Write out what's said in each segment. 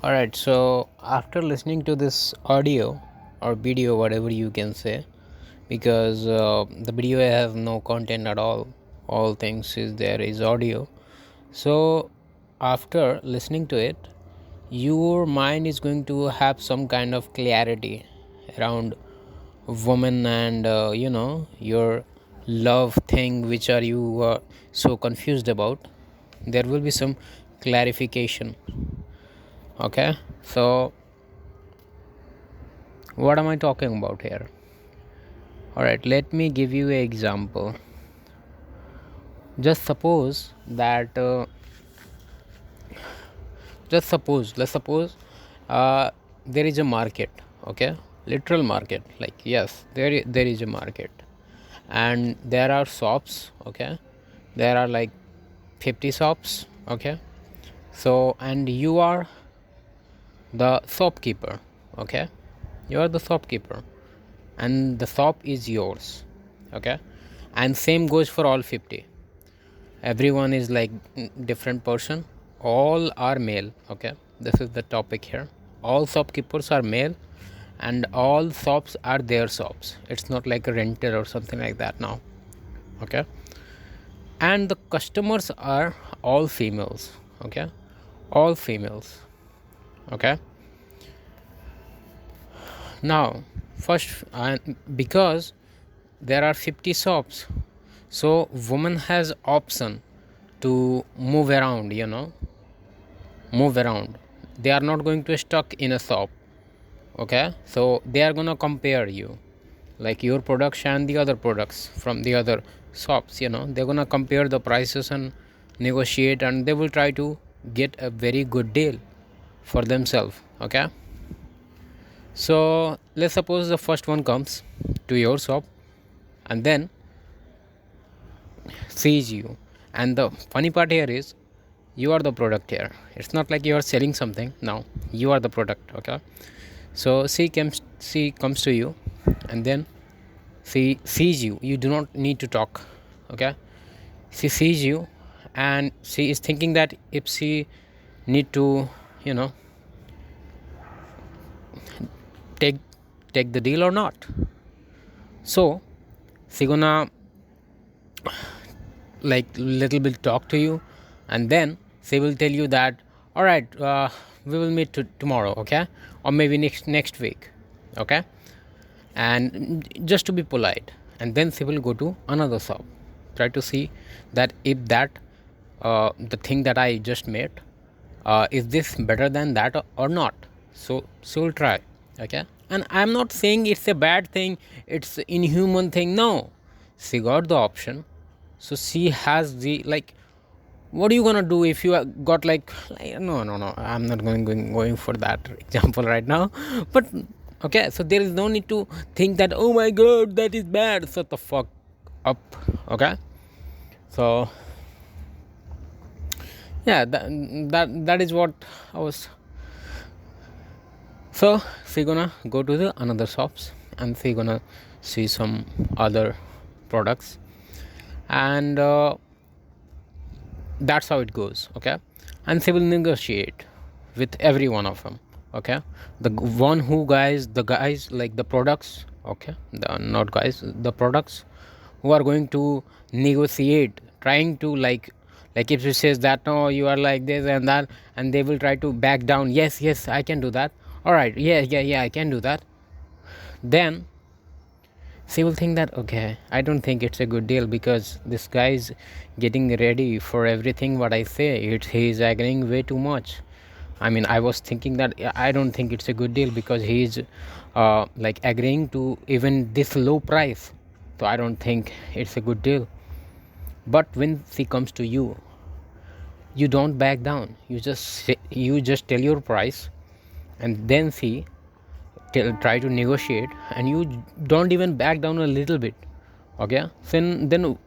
Alright, so after listening to this audio or video, whatever you can say, because the video has no content at all things is there is audio. So after listening to it, your mind is going to have some kind of clarity around woman and your love thing, which are you so confused about. There will be some clarification. Okay, so what am I talking about here? Alright, let me give you an example. Just suppose that let's suppose there is a market. Okay, literal market, like yes, there is a market, and there are shops. Okay, there are like 50 shops. Okay, so and you are the shopkeeper. Okay, you are the shopkeeper and the shop is yours. Okay, and same goes for all 50. Everyone is like different person, all are male. Okay, this is the topic here. All shopkeepers are male and all shops are their shops. It's not like a rental or something like that now. Okay, and the customers are all females. Okay, all females. Okay, now first, because there are 50 shops, so woman has option to move around, move around. They are not going to stuck in a shop. Okay, so they are gonna compare you, like your products and the other products from the other shops. They're gonna compare the prices and negotiate, and they will try to get a very good deal for themselves. Okay, so let's suppose the first one comes to your shop and then sees you. And the funny part here is you are the product here. It's not like you are selling something. Now you are the product. Okay, so she comes to you, and then she sees you. You do not need to talk. Okay, she sees you, and she is thinking that if she need to you know take take the deal or not. So she gonna like little bit talk to you, and then she will tell you that all right, we will meet tomorrow. Okay, or maybe next week. Okay, and just to be polite, and then she will go to another shop, try to see that if that the thing that I just made, is this better than that or not. So she will try. Okay, and I'm not saying it's a bad thing, it's inhuman thing. No, she got the option, so she has the like. What are you gonna do if you got like no, I'm not going for that example right now. But okay, so there is no need to think that oh my god that is bad. Shut the fuck up. Okay, so yeah, that is what I was. So she gonna go to the another shops, and she gonna see some other products, and that's how it goes. Okay, and she will negotiate with every one of them. Okay, the guys like the products. Okay, the not guys, the products who are going to negotiate, trying to like if she says that no, you are like this and that, and they will try to back down. Yes, I can do that. All right, yeah, I can do that. Then she will think that okay, I don't think it's a good deal, because this guy is getting ready for everything what I say. He is agreeing way too much. I mean, I was thinking that I don't think it's a good deal, because he is like agreeing to even this low price. So I don't think it's a good deal. But when she comes to you, you don't back down. You just tell your price, and then she try to negotiate, and you don't even back down a little bit. Okay, then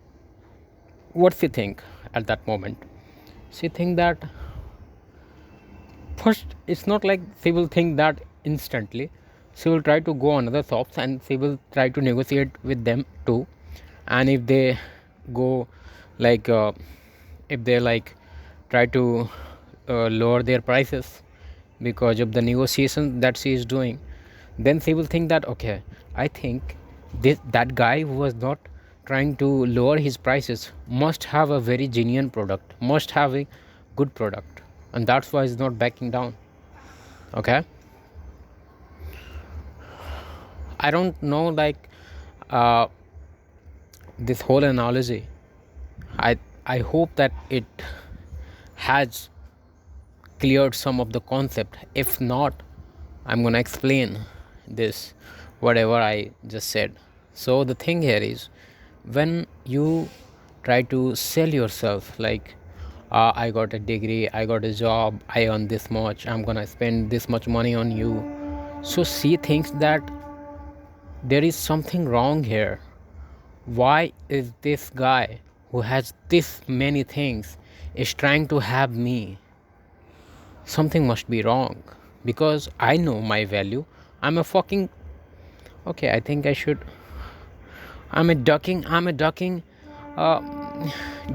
what she think at that moment? She think that first, it's not like she will think that instantly. She will try to go on other shops, and she will try to negotiate with them too. And if they go like if they like try to lower their prices, because of the negotiation that she is doing, then she will think that, okay, I think that guy who was not trying to lower his prices must have a very genuine product, must have a good product, and that's why he's not backing down. Okay, I don't know, like, uh, this whole analogy, i I hope that it has cleared some of the concept. If not, I'm gonna explain this whatever I just said. So the thing here is, when you try to sell yourself, like, I got a degree, I got a job, I earn this much, I'm gonna spend this much money on you. So she thinks that there is something wrong here. Why is this guy who has this many things is trying to have me? Something must be wrong, because I know my value. I'm a fucking, okay, I think I should, I'm a ducking uh,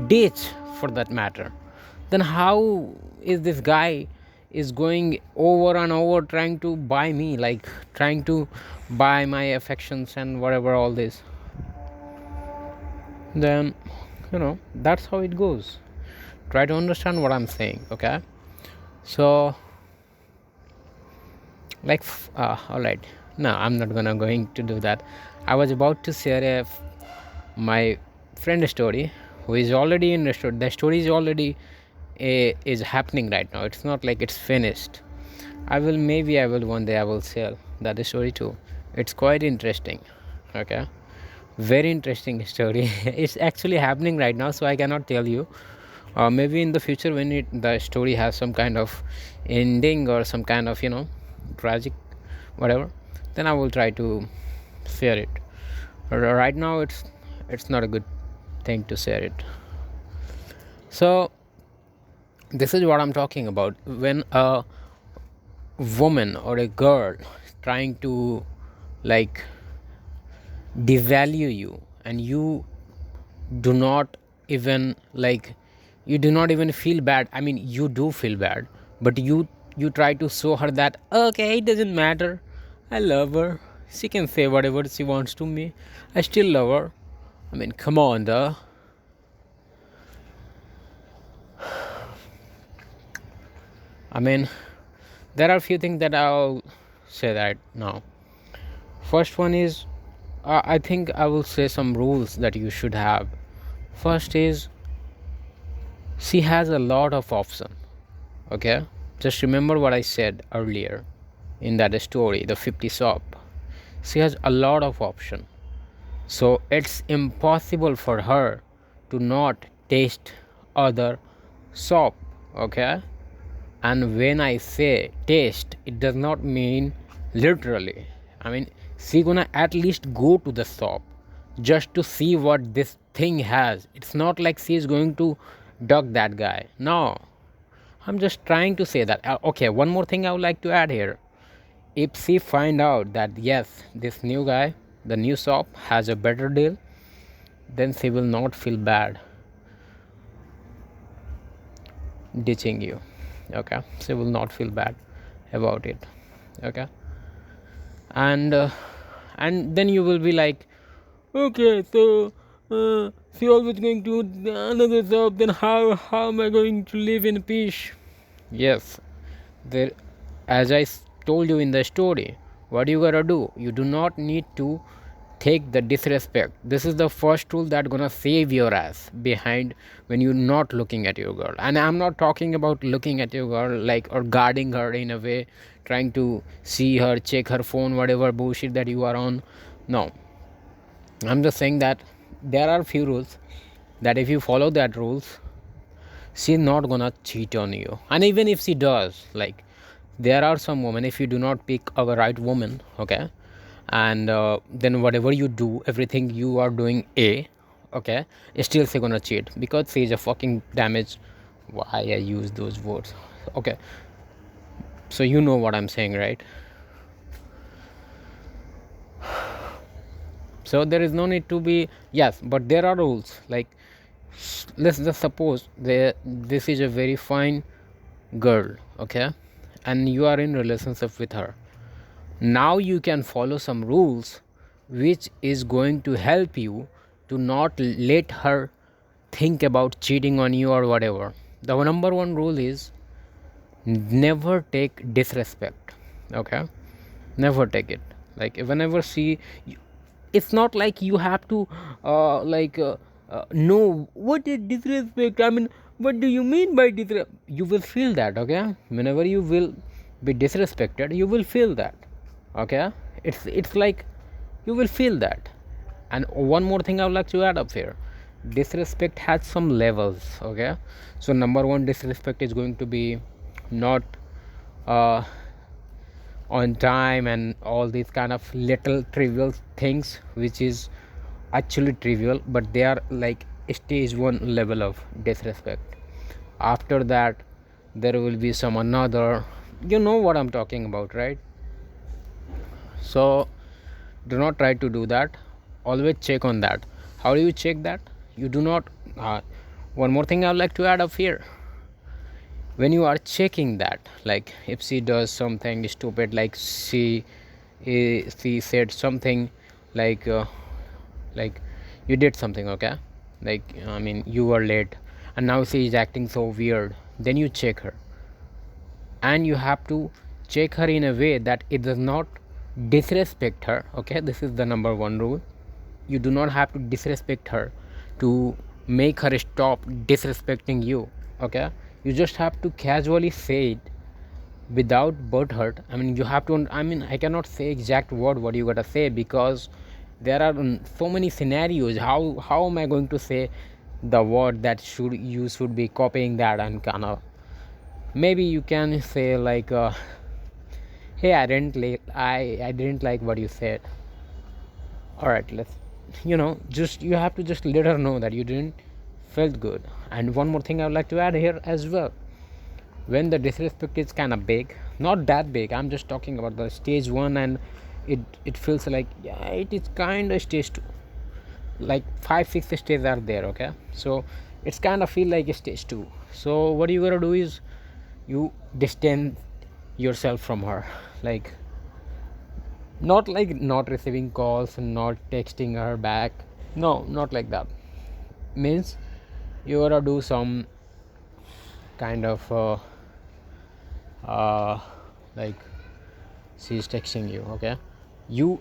ditch for that matter. Then how is this guy is going over and over trying to buy me, like trying to buy my affections and whatever, all this? Then, that's how it goes. Try to understand what I'm saying. Okay, so, like, all right, no, I'm not going to do that. I was about to share my friend story, who is already in the story. The story is already is happening right now. It's not like it's finished. I will one day I will share that story too. It's quite interesting. Okay, very interesting story. It's actually happening right now, so I cannot tell you. Maybe in the future, when the story has some kind of ending or some kind of tragic whatever, then I will try to share it. Right now, it's not a good thing to share it. So this is what I'm talking about. When a woman or a girl trying to, like, devalue you, and you do not even, like, you do not even feel bad. I mean, you do feel bad, but you try to show her that, okay, it doesn't matter, I love her, she can say whatever she wants to me, I still love her. I mean, come on, I mean, there are a few things that I'll say that now. First one is, I think I will say some rules that you should have. First is, she has a lot of option. Okay, just remember what I said earlier in that story, the 50 shop. She has a lot of option, so it's impossible for her to not taste other shop. Okay, and when I say taste, it does not mean literally. I mean, she gonna at least go to the shop just to see what this thing has. It's not like she is going to duck that guy. No, I'm just trying to say that. Okay, one more thing I would like to add here. If she find out that, yes, this new guy, the new shop, has a better deal, then she will not feel bad ditching you. Okay, she will not feel bad about it. Okay, and then you will be like, okay, so she always going to another job, then how am I going to live in peace? Yes, there, as I told you in the story, what you gotta do, you do not need to take the disrespect. This is the first rule that gonna save your ass behind when you're not looking at your girl. And I'm not talking about looking at your girl, like, or guarding her in a way, trying to see her, check her phone, whatever bullshit that you are on. No, I'm just saying that there are few rules that if you follow that rules, she's not gonna cheat on you. And even if she does, like, there are some women, if you do not pick a right woman, okay, and then whatever you do, everything you are doing okay, still she gonna cheat, because she is a fucking damage. Why I use those words? Okay, so you know what I'm saying, right? So there is no need to be, yes, but there are rules. Like, let's just suppose this is a very fine girl, okay, and you are in relationship with her. Now you can follow some rules which is going to help you to not let her think about cheating on you or whatever. The number one rule is never take disrespect. Okay, never take it. Like whenever she, it's not like you have to know what is disrespect. I mean, what do you mean by disrespect? You will feel that. Okay, whenever you will be disrespected, you will feel that. Okay, it's like you will feel that. And one more thing I would like to add up here, disrespect has some levels. Okay, so number one, disrespect is going to be not uh, on time and all these kind of little trivial things which is actually trivial, but they are like stage one level of disrespect. After that there will be some another, you know what I'm talking about, right? So do not try to do that. Always check on that. How do you check that? You do not one more thing I would like to add up here, when you are checking that, like if she does something stupid, like she said something like like you did something, okay, like I mean you were late and now she is acting so weird, then you check her, and you have to check her in a way that it does not disrespect her. Okay, this is the number one rule. You do not have to disrespect her to make her stop disrespecting you. Okay, you just have to casually say it without butt hurt. I mean, you have to, I mean, I cannot say exact word what you gotta say, because there are so many scenarios. How am I going to say the word that should be copying that, and kind of, maybe you can say like hey, I didn't like what you said. All right, let's, you know, just you have to just let her know that you didn't felt good. And one more thing I would like to add here as well, when the disrespect is kind of big, not that big, I'm just talking about the stage one, and it feels like, yeah, it is kind of stage two, like 5 6 stages are there. Okay, so it's kind of feel like a stage two. So what you gotta do is you distance yourself from her, like not like not receiving calls and not texting her back, no, not like that. Means you gotta do some kind of uh, like she's texting you, okay, you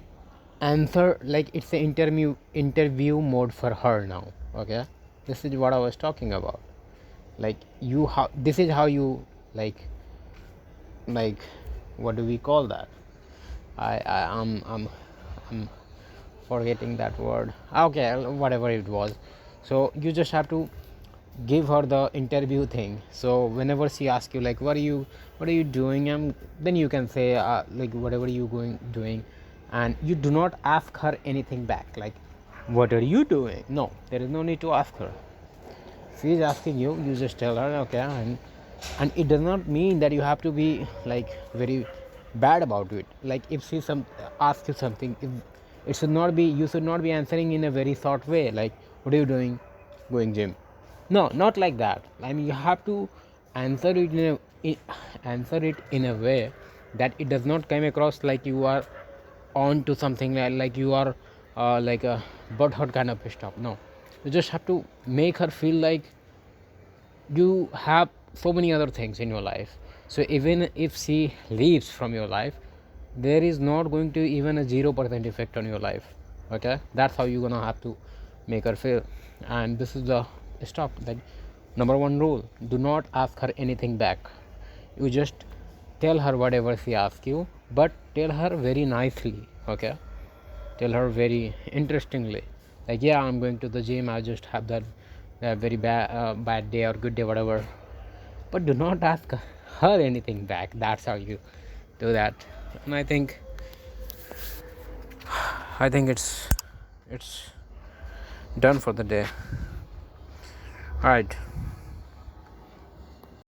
answer like it's an interview mode for her now. Okay, this is what I was talking about. Like you, how this is how you like what do we call that? I'm forgetting that word. Okay, whatever it was. So you just have to give her the interview thing. So whenever she asks you like what are you doing, then you can say like whatever you doing, and you do not ask her anything back like what are you doing. No, there is no need to ask her. She is asking you, you just tell her okay, and it does not mean that you have to be like very bad about it. Like if she asks you something, if it should not be, you should not be answering in a very short way like what are you doing, going gym. No, not like that. I mean, you have to answer it answer it in a way that it does not come across like you are on to something, like you are like a butthurt kind of stuff. No, you just have to make her feel like you have so many other things in your life. So even if she leaves from your life, there is not going to even a 0% effect on your life. Okay, that's how you're gonna have to make her feel. And this is the stuff, like number one rule, do not ask her anything back. You just tell her whatever she asks you, but tell her very nicely. Okay, tell her very interestingly, like yeah, I'm going to the gym, I just have that very bad day or good day, whatever, but do not ask her anything back. That's how you do that. And I think it's done for the day. All right.